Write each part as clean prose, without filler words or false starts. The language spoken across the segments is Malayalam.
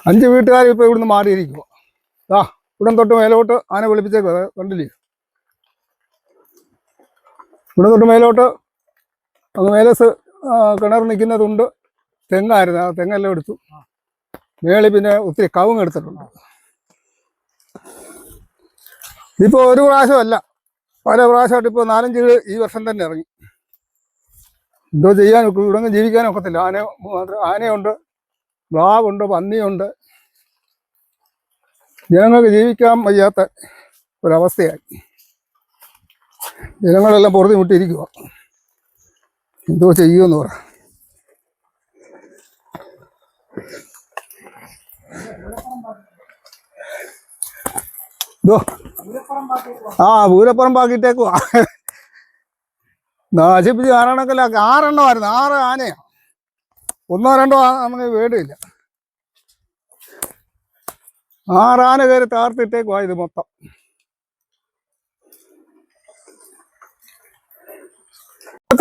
5 വീട്ടുകാർ ഇപ്പോൾ ഇവിടുന്ന് മാറിയിരിക്കുമോ. ഇവിടം തൊട്ട് മേലോട്ട് ആന വിളിപ്പിച്ചേക്കും. അത് കണ്ടില്ലേ, ഇവിടെ തൊട്ട് മേലോട്ട് അങ്ങ് മേലസ് കിണർ നിൽക്കുന്നതുണ്ട്. തെങ്ങായിരുന്നു, ആ തെങ്ങെല്ലാം എടുത്തു. മേളിൽ പിന്നെ ഒത്തിരി കവുങ്ങ് എടുത്തിട്ടുണ്ട്. ഇതിപ്പോൾ ഒരു പ്രാവശ്യമല്ല, പല പ്രാവശ്യമായിട്ട് ഇപ്പോൾ 4-5 ഈ വർഷം തന്നെ ഇറങ്ങി. എന്തോ ചെയ്യാൻ ഇവിടെ ജീവിക്കാനും ഒക്കത്തില്ല. ആനയുണ്ട്, മ്ലാവുണ്ട്, പന്നിയുണ്ട്. ജനങ്ങൾക്ക് ജീവിക്കാൻ വയ്യാത്ത ഒരവസ്ഥയായി. ജനങ്ങളെല്ലാം പുറത്ത് വിട്ടിരിക്കുക. എന്തോ ചെയ്യുമെന്ന് പറ. പൂരപ്പുറമ്പാക്കിയിട്ടേക്കുവാ. നശിപ്പിച്ച് ആറെണ്ണക്കല്ല, 6 എണ്ണമായിരുന്നു. 6 ആനയാ. 1-2 നമുക്ക് വീടില്ല. 6 ആന കയറി താർത്തിട്ടേക്കുവാ ഇത് മൊത്തം.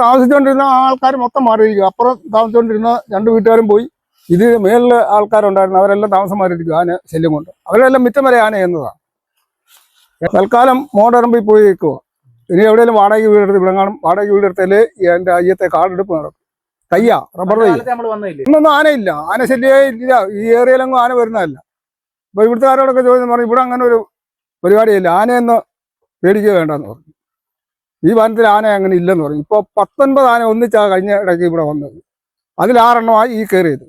താമസിച്ചുകൊണ്ടിരുന്ന ആൾക്കാർ മൊത്തം മാറിയിരിക്കും. അപ്പുറം താമസിച്ചുകൊണ്ടിരുന്ന 2 വീട്ടുകാരും പോയി. ഇത് മേളിൽ ആൾക്കാരുണ്ടായിരുന്നു, അവരെല്ലാം താമസം മാറിയിരിക്കും ആന ശല്യം കൊണ്ട്. അവരെല്ലാം മിറ്റം വരെ ആന എന്നതാണ്. തൽക്കാലം മോടറമ്പിൽ പോയി നിൽക്കുക. ഇനി എവിടെയെങ്കിലും വാടകയ്ക്ക് വീടെടുത്ത് ഇവിടെ കാണും. വാടകയ്ക്ക് വീടെടുത്താൽ എൻ്റെ അയ്യത്തെ കാടെടുപ്പ് നടക്കും. കയ്യാ റബ്ബർ തൈ. ഇന്നൊന്നും ആനയില്ല, ആന ശല്യമേ ഇല്ല. ഈ ഏരിയയിലൊന്നും ആന വരുന്നതല്ല. അപ്പോൾ ഇവിടുത്തുകാരോടൊക്കെ ചോദിച്ചു പറഞ്ഞു, ഇവിടെ അങ്ങനെ ഒരു പരിപാടിയില്ല, ആനയൊന്ന് പേടിക്കുക വേണ്ടെന്ന് പറഞ്ഞു. ഈ വനത്തിൽ ആന അങ്ങനെ ഇല്ലെന്ന് പറഞ്ഞു. ഇപ്പോൾ 19 ആന ഒന്നിച്ചാണ് കഴിഞ്ഞ ഇടയ്ക്ക് ഇവിടെ വന്നത്. അതിൽ 6 എണ്ണമായി ഈ കയറിയത്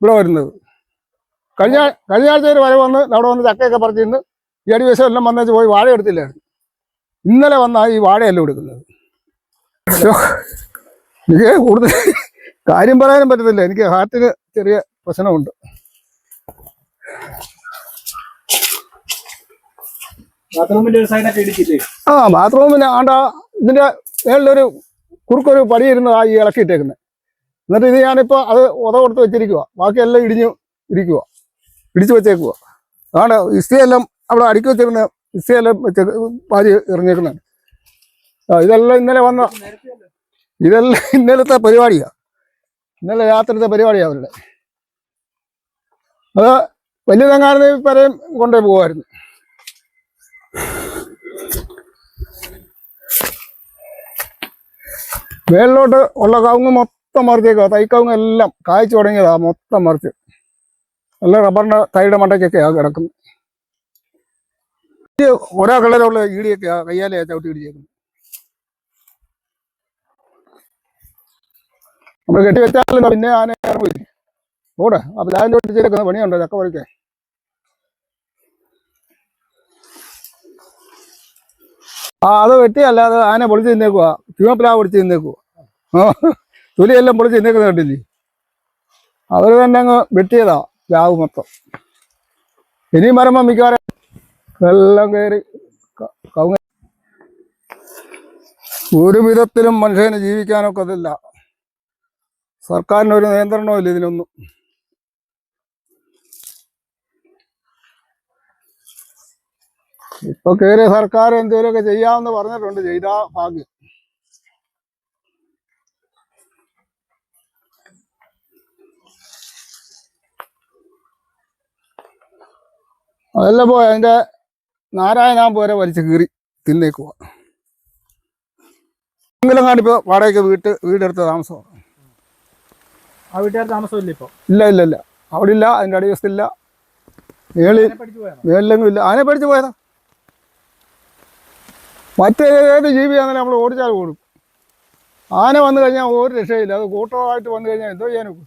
ഇവിടെ വരുന്നത്. കഴിഞ്ഞ ആഴ്ച ഒരു വരെ വന്ന് അവിടെ വന്ന് ചക്കയൊക്കെ പറിച്ചിരുന്ന് ഈ അടിവശം എല്ലാം വന്നേച്ച് പോയി. വാഴ എടുത്തില്ലായിരുന്നു. ഇന്നലെ വന്നാൽ ഈ വാഴയെല്ലാം എടുക്കുന്നത്. എനിക്ക് കൂടുതൽ കാര്യം പറയാനും പറ്റത്തില്ല. എനിക്ക് ഹാർട്ടിന് ചെറിയ പ്രശ്നമുണ്ട്. ബാത്റൂമിന് ഇതിന്റെ മേളിലൊരു കുറുക്കൊരു പടി ഇരുന്നതാ ഈ ഇളക്കിയിട്ടേക്കുന്നത്. എന്നിട്ട് ഇത് ഞാനിപ്പോൾ അത് കൊടുത്ത് വെച്ചിരിക്കുക. ബാക്കിയെല്ലാം ഇടിച്ചു വെച്ചേക്കുക. അതാണ് ഇസ്തിയെല്ലാം അവിടെ അടുക്കി വെച്ചിരുന്ന ഇസ്തിയെല്ലാം പാരി എറിഞ്ഞേക്കുന്നതാണ്. ഇതെല്ലാം ഇന്നലത്തെ പരിപാടിയാണ്. ഇന്നലെ രാത്രിത്തെ പരിപാടിയാണ് അവരുടെ. അത് വലിയ തെങ്ങായിരുന്നു, വരെയും കൊണ്ടേ പോകുമായിരുന്നു. മേളിലോട്ട് ഉള്ള കവുങ്ങ് മൊത്തം മറിച്ചേക്കുക. തൈക്കവുങ്ങ് എല്ലാം കായ്ച്ചു തുടങ്ങിയതാ, മൊത്തം മറിച്ച്. നല്ല റബ്ബറിന്റെ തൈയുടെ മണ്ടയ്ക്കൊക്കെയാണ് കിടക്കുന്നത്. ഓരോ കളറുള്ള ഈടിയൊക്കെയാ കയ്യാലെയാ ചവിട്ടി ഇടിച്ചേക്കുന്നത്. നമ്മൾ കെട്ടി വെച്ചാലല്ലോ പിന്നെ ആന ഇറങ്ങില്ല. ഓടെ ആ പ്ലാവിൻ്റെ ഒട്ടിച്ചേക്കുന്ന പണിയുണ്ടോ ചക്ക പറിക്കാൻ. അത് വെട്ടിയല്ല, അത് ആന പൊളിച്ച് തിന്നേക്കുക. ചുവപ്പിലാവ് പൊളിച്ച് തിന്നേക്കുക. തൊലിയെല്ലാം പൊളിച്ച് തിന്നേക്കുന്നത് കണ്ടില്ലേ. അവർ തന്നെ അങ്ങ് വെട്ടിയതാ പ്ലാവ് മൊത്തം. ഇനിയും വരുമ്പോൾ മിക്കവാറും വെള്ളം കയറി കവുങ്ങ. ഒരു വിധത്തിലും മനുഷ്യന് ജീവിക്കാനൊക്കെ അതില്ല. സർക്കാരിനൊരു നിയന്ത്രണവും ഇല്ല ഇതിനൊന്നും. ഇപ്പൊ കയറിയ സർക്കാർ എന്തെങ്കിലുമൊക്കെ ചെയ്യാമെന്ന് പറഞ്ഞിട്ടുണ്ട്. ചെയ്താ ഭാഗ്യം. അതെല്ലാം പോയി അതിന്റെ നാരായണാമ്പ് വരെ വലിച്ചു കീറി തിന്നേക്കുക. എങ്കിലെങ്ങാണ്ടിപ്പോ വാടകയ്ക്ക് വീടെടുത്ത താമസമാണ്. ആ വീട്ടുകാർ താമസമില്ല ഇപ്പോൾ? ഇല്ല അവിടെ ഇല്ല. അതിന്റെ അടിവശത്തില്ല. മേളിലെങ്ങും ഇല്ല. ആനയെ പഠിച്ചു പോയതാ. മറ്റേത് ജീവി അങ്ങനെ നമ്മൾ ഓടിച്ചാൽ ഓടും. ആന വന്നു കഴിഞ്ഞാൽ ഒരു രക്ഷയില്ല. അത് കൂട്ടമായിട്ട് വന്നു കഴിഞ്ഞാൽ എന്തോ ചെയ്യാനൊക്കെ.